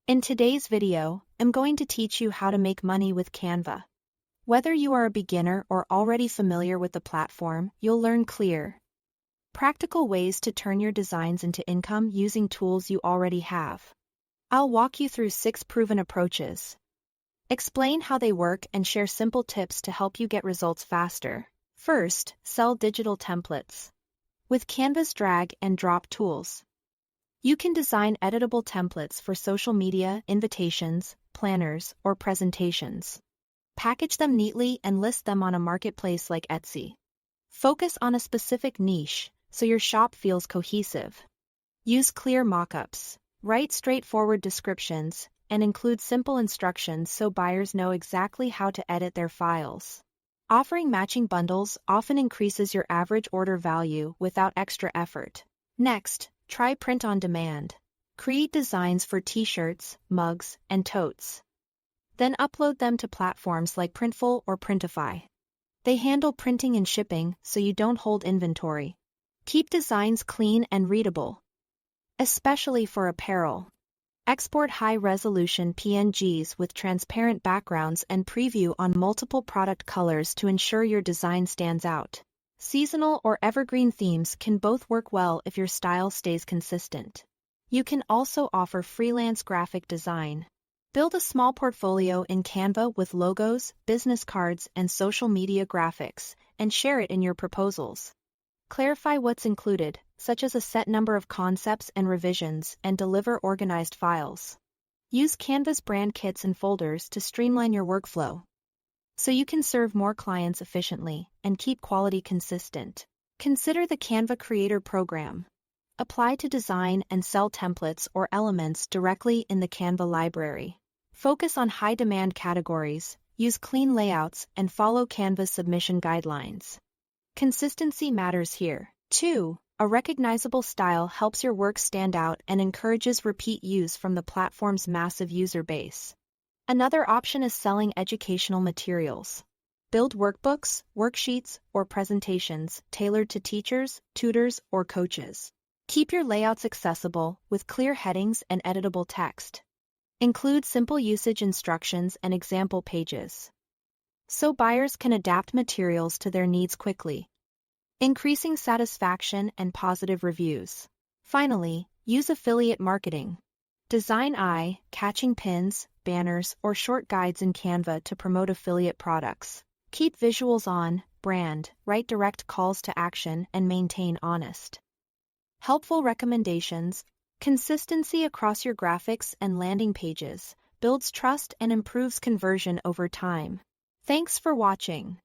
In today's video, I'm going to teach you how to make money with Canva. Whether you are a beginner or already familiar with the platform, you'll learn clear, practical ways to turn your designs into income using tools you already have. I'll walk you through 6 proven approaches, explain how they work, and share simple tips to help you get results faster. First, sell digital templates. With Canva's drag and drop tools, you can design editable templates for social media, invitations, planners, or presentations. Package them neatly and list them on a marketplace like Etsy. Focus on a specific niche, so your shop feels cohesive. Use clear mockups. Write straightforward descriptions, and include simple instructions so buyers know exactly how to edit their files. Offering matching bundles often increases your average order value without extra effort. Next, try print on demand. Create designs for t-shirts, mugs, and totes. Then upload them to platforms like Printful or Printify. They handle printing and shipping, so you don't hold inventory. Keep designs clean and readable, especially for apparel. Export high-resolution PNGs with transparent backgrounds and preview on multiple product colors to ensure your design stands out. Seasonal or evergreen themes can both work well if your style stays consistent. You can also offer freelance graphic design. Build a small portfolio in Canva with logos, business cards, and social media graphics, and share it in your proposals. Clarify what's included, such as a set number of concepts and revisions, and deliver organized files. Use Canva's brand kits and folders to streamline your workflow, so you can serve more clients efficiently and keep quality consistent. Consider the Canva Creator Program. Apply to design and sell templates or elements directly in the Canva library. Focus on high-demand categories, use clean layouts, and follow Canva's submission guidelines. Consistency matters here. 2. A recognizable style helps your work stand out and encourages repeat use from the platform's massive user base. Another option is selling educational materials. Build workbooks, worksheets, or presentations tailored to teachers, tutors, or coaches. Keep your layouts accessible with clear headings and editable text. Include simple usage instructions and example pages, so buyers can adapt materials to their needs quickly, increasing satisfaction and positive reviews. Finally, use affiliate marketing. Design eye-catching pins, banners, or short guides in Canva to promote affiliate products. Keep visuals on brand, write direct calls to action, and maintain honest, helpful recommendations. Consistency across your graphics and landing pages builds trust and improves conversion over time. Thanks for watching.